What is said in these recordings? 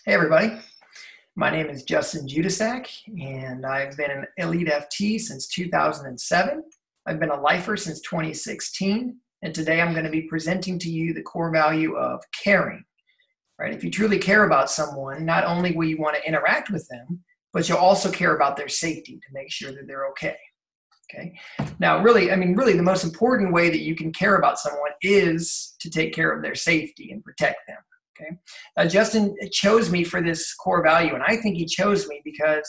Hey everybody, my name is Judiscak, and I've been an Elite FT since 2007. I've been a lifer since 2016, and today I'm going to be presenting to you the core value of caring. Right? If you truly care about someone, not only will you want to interact with them, but you'll also care about their safety to make sure that they're okay. Okay. Now, really, the most important way that you can care about someone is to take care of their safety and protect them. Okay. Justin chose me for this core value, and I think he chose me because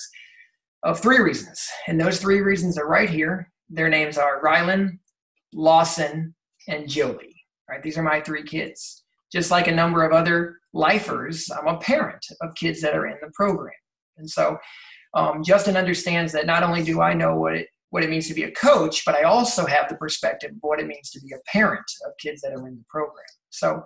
of three reasons. And those three reasons are right here. Their names are Rylan, Lawson, and Joey. Right? These are my three kids. Just like a number of other lifers, I'm a parent of kids that are in the program. And so Justin understands that not only do I know what it means to be a coach, but I also have the perspective of what it means to be a parent of kids that are in the program. So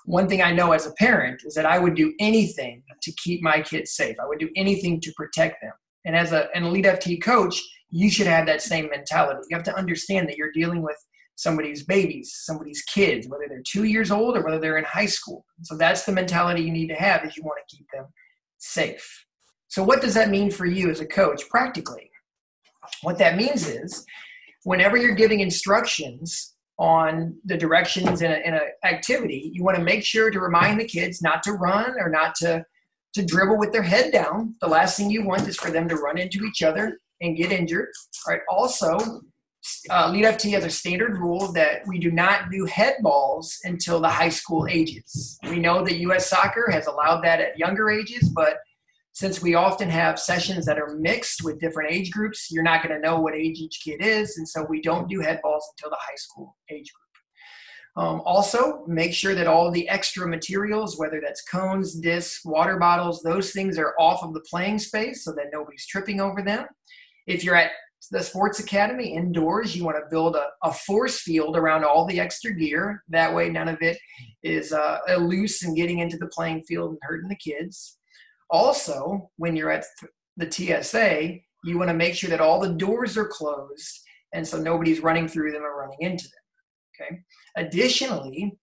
one thing I know as a parent is that I would do anything to keep my kids safe. I would do anything to protect them. And as an Elite FT coach, you should have that same mentality. You have to understand that you're dealing with somebody's babies, somebody's kids, whether they're 2 years old or whether they're in high school. So that's the mentality you need to have if you want to keep them safe. So what does that mean for you as a coach practically? What that means is whenever you're giving instructions on the directions in an activity, you want to make sure to remind the kids not to run or not to dribble with their head down. The last thing you want is for them to run into each other and get injured. All right. Also, Elite FT has a standard rule that we do not do head balls until the high school ages. We know that U.S. Soccer has allowed that at younger ages, but since we often have sessions that are mixed with different age groups, you're not going to know what age each kid is, and so we don't do head balls until the high school age group. Also, make sure that all the extra materials, whether that's cones, discs, water bottles, those things are off of the playing space so that nobody's tripping over them. If you're at the sports academy indoors, you want to build a force field around all the extra gear. That way none of it is loose and getting into the playing field and hurting the kids. Also, when you're at the TSA, you want to make sure that all the doors are closed and so nobody's running through them or running into them. Okay. Additionally,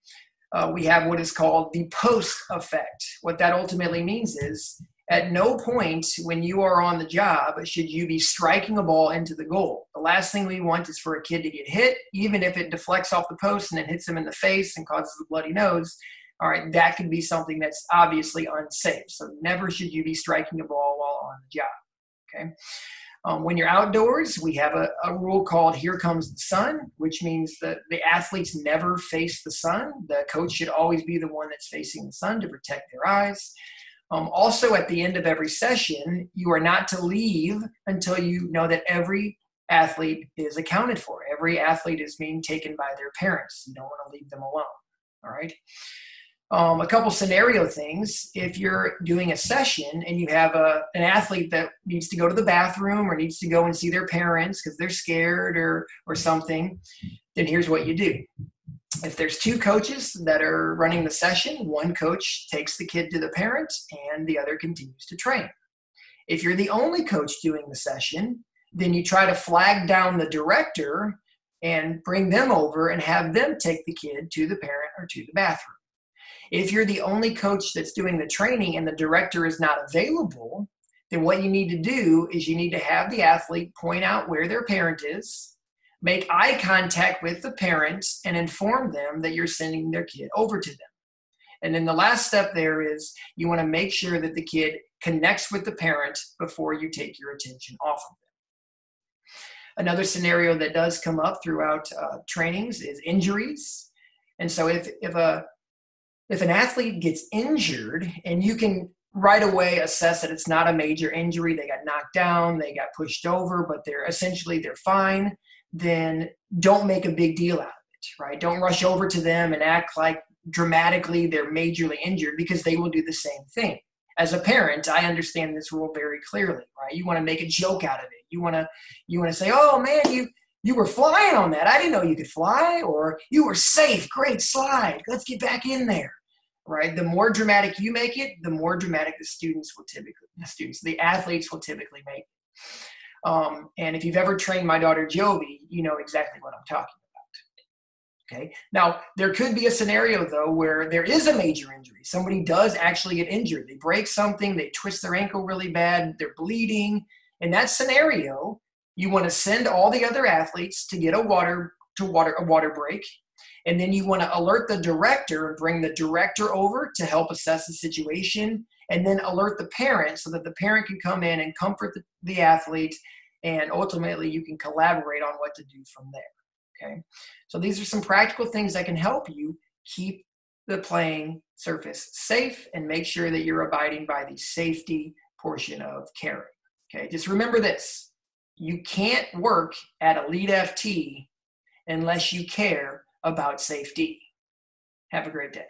we have what is called the post effect. What that ultimately means is at no point when you are on the job should you be striking a ball into the goal. The last thing we want is for a kid to get hit, even if it deflects off the post and then hits him in the face and causes a bloody nose. All right, that could be something that's obviously unsafe. So never should you be striking a ball while on the job, okay? When you're outdoors, we have a rule called Here Comes the Sun, which means that the athletes never face the sun. The coach should always be the one that's facing the sun to protect their eyes. Also, at the end of every session, you are not to leave until you know that every athlete is accounted for. Every athlete is being taken by their parents. You don't want to leave them alone, all right? A couple scenario things. If you're doing a session and you have an athlete that needs to go to the bathroom or needs to go and see their parents because they're scared or something, then here's what you do. If there's two coaches that are running the session, one coach takes the kid to the parent and the other continues to train. If you're the only coach doing the session, then you try to flag down the director and bring them over and have them take the kid to the parent or to the bathroom. If you're the only coach that's doing the training and the director is not available, then what you need to do is you need to have the athlete point out where their parent is, make eye contact with the parents, and inform them that you're sending their kid over to them. And then the last step there is you want to make sure that the kid connects with the parent before you take your attention off of them. Another scenario that does come up throughout trainings is injuries. And so if an athlete gets injured and you can right away assess that it's not a major injury, they got knocked down, they got pushed over, but they're fine, then don't make a big deal out of it, right? Don't rush over to them and act like dramatically they're majorly injured because they will do the same thing. As a parent, I understand this rule very clearly, right? You want to make a joke out of it. You want to say, oh man, you were flying on that. I didn't know you could fly, or you were safe. Great slide. Let's get back in there. Right? The more dramatic you make it, the more dramatic the athletes will typically make it. And if you've ever trained my daughter Jovi, you know exactly what I'm talking Okay. Now, there could be a scenario, though, where there is a major injury. Somebody does actually get injured. They break something, they twist their ankle really bad, they're bleeding. In that scenario, you want to send all the other athletes to get a water break. And then you want to alert the director and bring the director over to help assess the situation, and then alert the parent so that the parent can come in and comfort the athlete, and ultimately you can collaborate on what to do from there. Okay, so these are some practical things that can help you keep the playing surface safe and make sure that you're abiding by the safety portion of caring. Okay, just remember this: you can't work at Elite FT unless you care about safety. Have a great day.